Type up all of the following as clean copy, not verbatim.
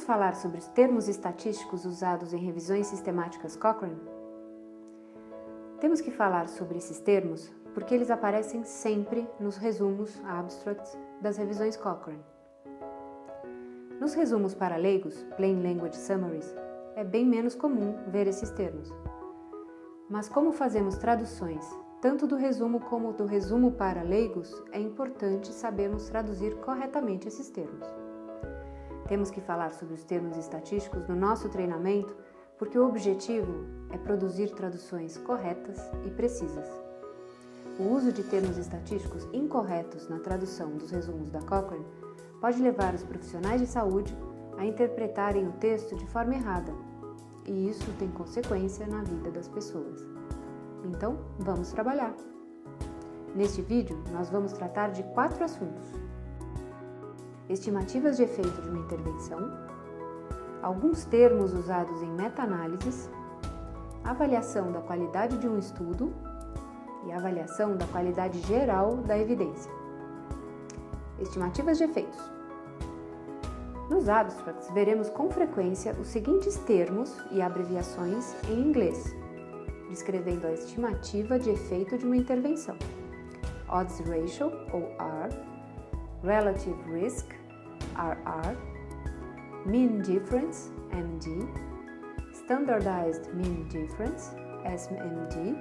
falar sobre os termos estatísticos usados em revisões sistemáticas Cochrane? Temos que falar sobre esses termos porque eles aparecem sempre nos resumos abstracts das revisões Cochrane. Nos resumos para leigos, Plain Language Summaries, é bem menos comum ver esses termos. Mas como fazemos traduções tanto do resumo como do resumo para leigos, é importante sabermos traduzir corretamente esses termos. Temos que falar sobre os termos estatísticos no nosso treinamento porque o objetivo é produzir traduções corretas e precisas. O uso de termos estatísticos incorretos na tradução dos resumos da Cochrane pode levar os profissionais de saúde a interpretarem o texto de forma errada, e isso tem consequência na vida das pessoas. Então, vamos trabalhar! Neste vídeo, nós vamos tratar de 4 assuntos: estimativas de efeito de uma intervenção, alguns termos usados em meta-análises, avaliação da qualidade de um estudo e avaliação da qualidade geral da evidência. Estimativas de efeitos. Nos abstracts, veremos com frequência os seguintes termos e abreviações em inglês, descrevendo a estimativa de efeito de uma intervenção: Odds Ratio, ou R, Relative Risk, RR, Mean Difference, MD, Standardized Mean Difference, SMD,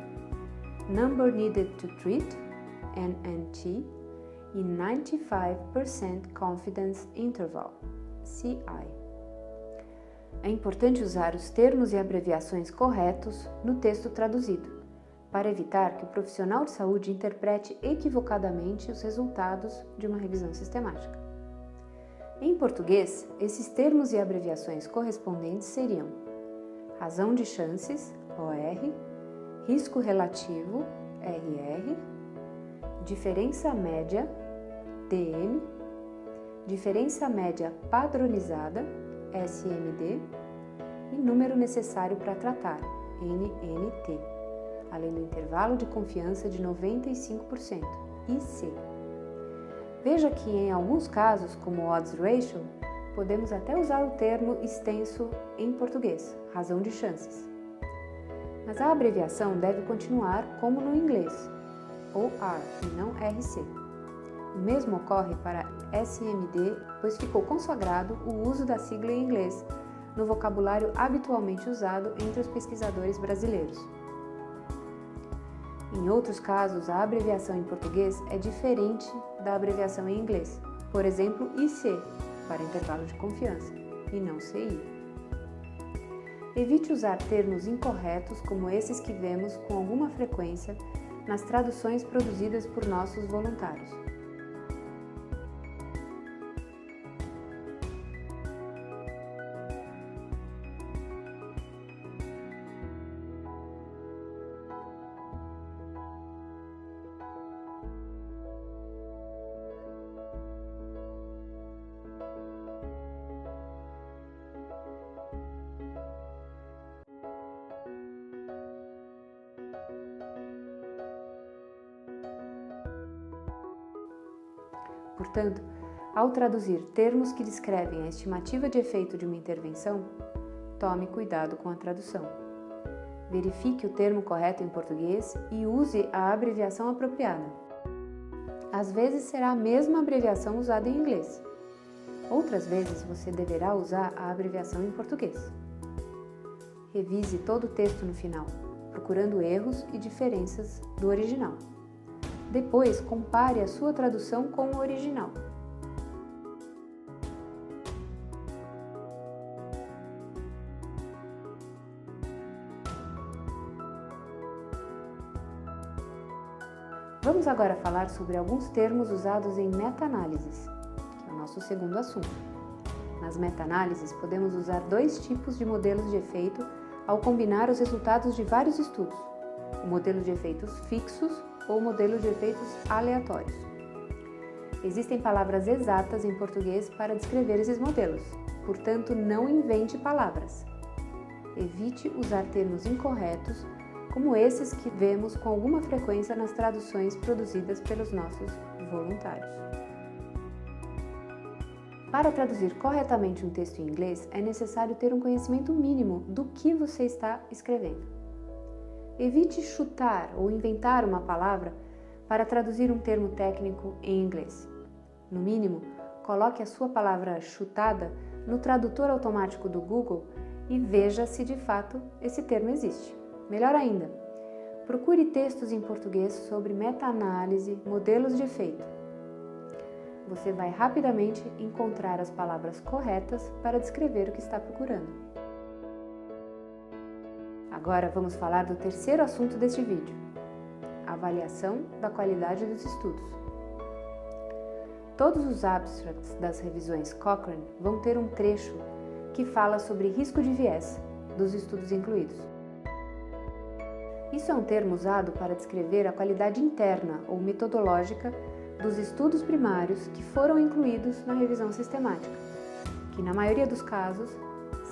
Number Needed to Treat, NNT, e 95% Confidence Interval, CI. É importante usar os termos e abreviações corretos no texto traduzido, para evitar que o profissional de saúde interprete equivocadamente os resultados de uma revisão sistemática. Em português, esses termos e abreviações correspondentes seriam razão de chances, OR, risco relativo, RR, diferença média, DM, diferença média padronizada, SMD, e número necessário para tratar, NNT, além do intervalo de confiança de 95%, IC. Veja que em alguns casos, como Odds Ratio, podemos até usar o termo extenso em português, razão de chances. Mas a abreviação deve continuar como no inglês, OR e não RC. O mesmo ocorre para SMD, pois ficou consagrado o uso da sigla em inglês no vocabulário habitualmente usado entre os pesquisadores brasileiros. Em outros casos, a abreviação em português é diferente da abreviação em inglês, por exemplo, IC, para intervalo de confiança, e não CI. Evite usar termos incorretos como esses que vemos com alguma frequência nas traduções produzidas por nossos voluntários. Portanto, ao traduzir termos que descrevem a estimativa de efeito de uma intervenção, tome cuidado com a tradução. Verifique o termo correto em português e use a abreviação apropriada. Às vezes será a mesma abreviação usada em inglês. Outras vezes você deverá usar a abreviação em português. Revise todo o texto no final, procurando erros e diferenças do original. Depois, compare a sua tradução com o original. Vamos agora falar sobre alguns termos usados em meta-análises, que é o nosso segundo assunto. Nas meta-análises, podemos usar 2 tipos de modelos de efeito ao combinar os resultados de vários estudos: o modelo de efeitos fixos ou modelo de efeitos aleatórios. Existem palavras exatas em português para descrever esses modelos, portanto, não invente palavras. Evite usar termos incorretos, como esses que vemos com alguma frequência nas traduções produzidas pelos nossos voluntários. Para traduzir corretamente um texto em inglês, é necessário ter um conhecimento mínimo do que você está escrevendo. Evite chutar ou inventar uma palavra para traduzir um termo técnico em inglês. No mínimo, coloque a sua palavra chutada no tradutor automático do Google e veja se de fato esse termo existe. Melhor ainda, procure textos em português sobre meta-análise, modelos de efeito. Você vai rapidamente encontrar as palavras corretas para descrever o que está procurando. Agora vamos falar do terceiro assunto deste vídeo: a avaliação da qualidade dos estudos. Todos os abstracts das revisões Cochrane vão ter um trecho que fala sobre risco de viés dos estudos incluídos. Isso é um termo usado para descrever a qualidade interna ou metodológica dos estudos primários que foram incluídos na revisão sistemática, que na maioria dos casos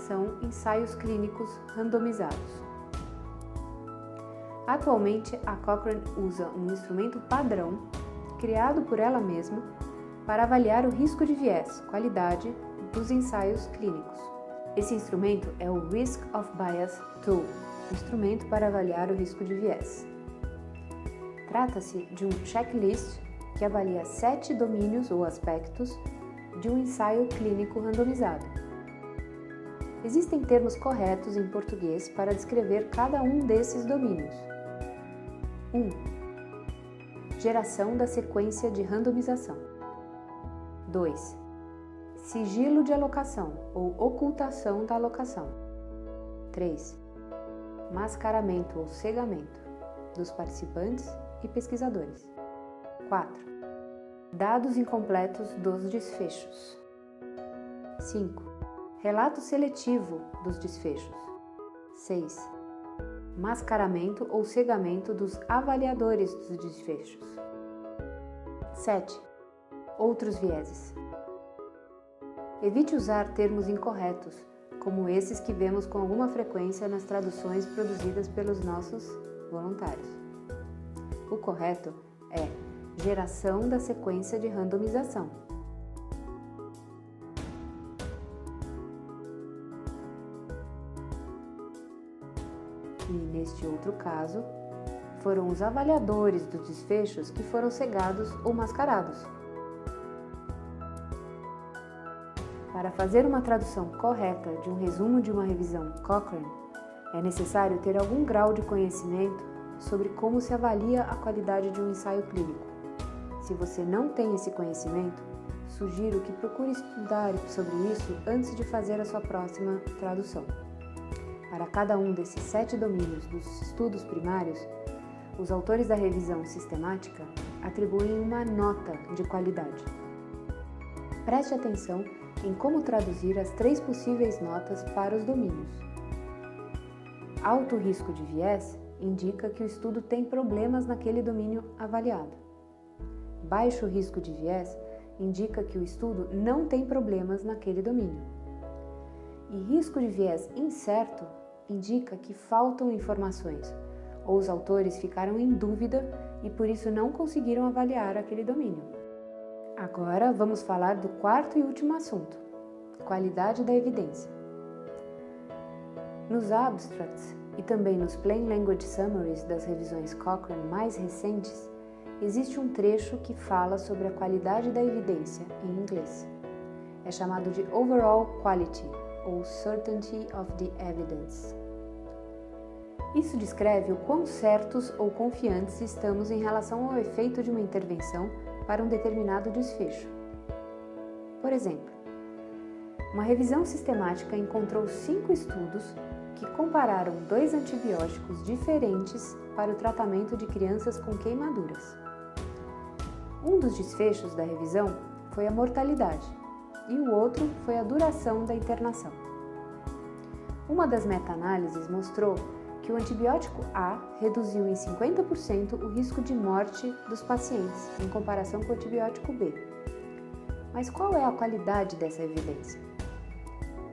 são ensaios clínicos randomizados. Atualmente, a Cochrane usa um instrumento padrão criado por ela mesma para avaliar o risco de viés, qualidade dos ensaios clínicos. Esse instrumento é o Risk of Bias Tool, instrumento para avaliar o risco de viés. Trata-se de um checklist que avalia 7 domínios ou aspectos de um ensaio clínico randomizado. Existem termos corretos em português para descrever cada um desses domínios. 1. Geração da sequência de randomização. 2. Sigilo de alocação ou ocultação da alocação. 3. Mascaramento ou cegamento dos participantes e pesquisadores. 4. Dados incompletos dos desfechos. 5. Relato seletivo dos desfechos. 6. Mascaramento ou cegamento dos avaliadores dos desfechos. 7. Outros vieses. Evite usar termos incorretos, como esses que vemos com alguma frequência nas traduções produzidas pelos nossos voluntários. O correto é geração da sequência de randomização. E neste outro caso, foram os avaliadores dos desfechos que foram cegados ou mascarados. Para fazer uma tradução correta de um resumo de uma revisão Cochrane, é necessário ter algum grau de conhecimento sobre como se avalia a qualidade de um ensaio clínico. Se você não tem esse conhecimento, sugiro que procure estudar sobre isso antes de fazer a sua próxima tradução. Para cada um desses 7 domínios dos estudos primários, os autores da revisão sistemática atribuem uma nota de qualidade. Preste atenção em como traduzir as 3 possíveis notas para os domínios. Alto risco de viés indica que o estudo tem problemas naquele domínio avaliado. Baixo risco de viés indica que o estudo não tem problemas naquele domínio. E risco de viés incerto indica que faltam informações, ou os autores ficaram em dúvida e por isso não conseguiram avaliar aquele domínio. Agora vamos falar do quarto e último assunto: qualidade da evidência. Nos abstracts e também nos Plain Language Summaries das revisões Cochrane mais recentes, existe um trecho que fala sobre a qualidade da evidência em inglês. É chamado de Overall Quality, ou Certainty of the Evidence. Isso descreve o quão certos ou confiantes estamos em relação ao efeito de uma intervenção para um determinado desfecho. Por exemplo, uma revisão sistemática encontrou 5 estudos que compararam 2 antibióticos diferentes para o tratamento de crianças com queimaduras. Um dos desfechos da revisão foi a mortalidade e o outro foi a duração da internação. Uma das meta-análises mostrou que o antibiótico A reduziu em 50% o risco de morte dos pacientes em comparação com o antibiótico B. Mas qual é a qualidade dessa evidência?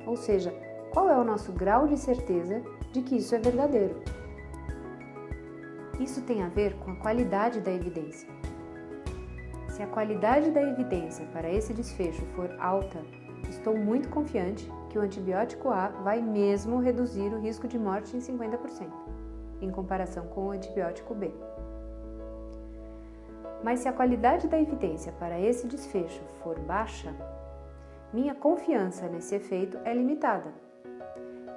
Ou seja, qual é o nosso grau de certeza de que isso é verdadeiro? Isso tem a ver com a qualidade da evidência. Se a qualidade da evidência para esse desfecho for alta, estou muito confiante que o antibiótico A vai mesmo reduzir o risco de morte em 50%, em comparação com o antibiótico B. Mas se a qualidade da evidência para esse desfecho for baixa, minha confiança nesse efeito é limitada,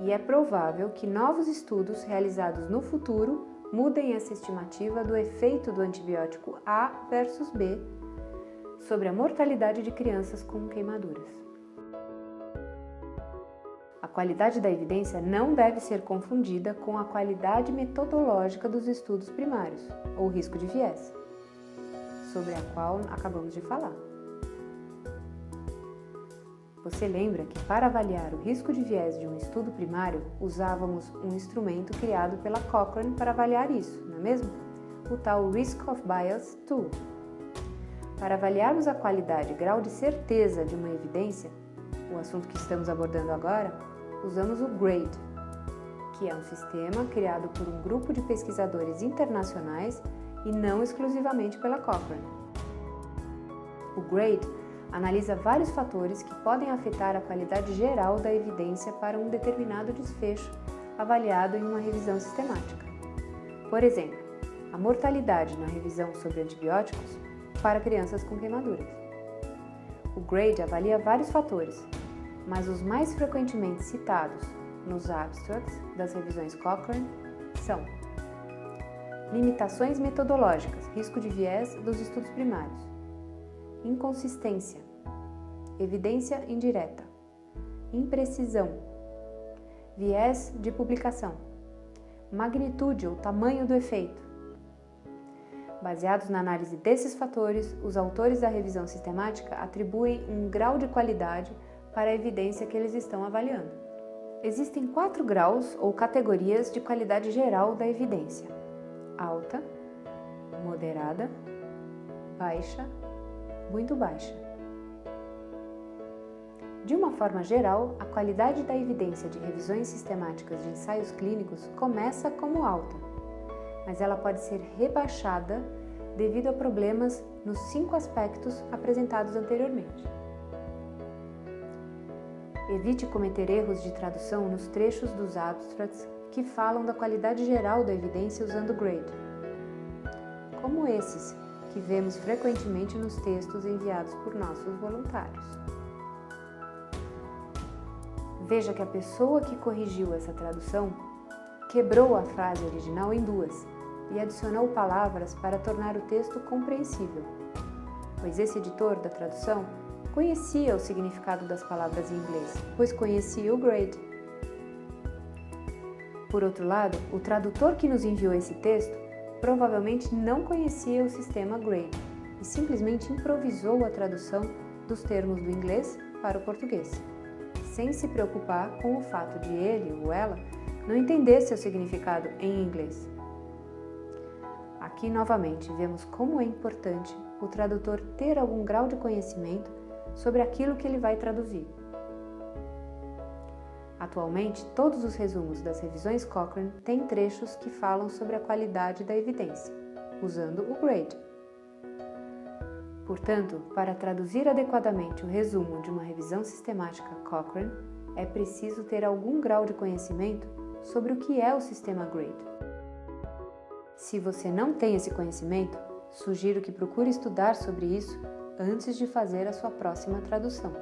e é provável que novos estudos realizados no futuro mudem essa estimativa do efeito do antibiótico A versus B sobre a mortalidade de crianças com queimaduras. A qualidade da evidência não deve ser confundida com a qualidade metodológica dos estudos primários, ou risco de viés, sobre a qual acabamos de falar. Você lembra que para avaliar o risco de viés de um estudo primário, usávamos um instrumento criado pela Cochrane para avaliar isso, não é mesmo? O tal Risk of Bias Tool. Para avaliarmos a qualidade e grau de certeza de uma evidência, o assunto que estamos abordando agora, usamos o GRADE, que é um sistema criado por um grupo de pesquisadores internacionais e não exclusivamente pela Cochrane. O GRADE analisa vários fatores que podem afetar a qualidade geral da evidência para um determinado desfecho avaliado em uma revisão sistemática. Por exemplo, a mortalidade na revisão sobre antibióticos para crianças com queimaduras. O GRADE avalia vários fatores, mas os mais frequentemente citados nos abstracts das revisões Cochrane são limitações metodológicas, risco de viés dos estudos primários, inconsistência, evidência indireta, imprecisão, viés de publicação, magnitude ou tamanho do efeito. Baseados na análise desses fatores, os autores da revisão sistemática atribuem um grau de qualidade para a evidência que eles estão avaliando. Existem 4 graus ou categorias de qualidade geral da evidência: alta, moderada, baixa, muito baixa. De uma forma geral, a qualidade da evidência de revisões sistemáticas de ensaios clínicos começa como alta, mas ela pode ser rebaixada devido a problemas nos 5 aspectos apresentados anteriormente. Evite cometer erros de tradução nos trechos dos abstracts que falam da qualidade geral da evidência usando GRADE, como esses que vemos frequentemente nos textos enviados por nossos voluntários. Veja que a pessoa que corrigiu essa tradução quebrou a frase original em 2 e adicionou palavras para tornar o texto compreensível, pois esse editor da tradução conhecia o significado das palavras em inglês, pois conhecia o GRADE. Por outro lado, o tradutor que nos enviou esse texto provavelmente não conhecia o sistema GRADE e simplesmente improvisou a tradução dos termos do inglês para o português, sem se preocupar com o fato de ele ou ela não entender seu significado em inglês. Aqui, novamente, vemos como é importante o tradutor ter algum grau de conhecimento sobre aquilo que ele vai traduzir. Atualmente, todos os resumos das revisões Cochrane têm trechos que falam sobre a qualidade da evidência, usando o GRADE. Portanto, para traduzir adequadamente o resumo de uma revisão sistemática Cochrane, é preciso ter algum grau de conhecimento sobre o que é o sistema GRADE. Se você não tem esse conhecimento, sugiro que procure estudar sobre isso antes de fazer a sua próxima tradução.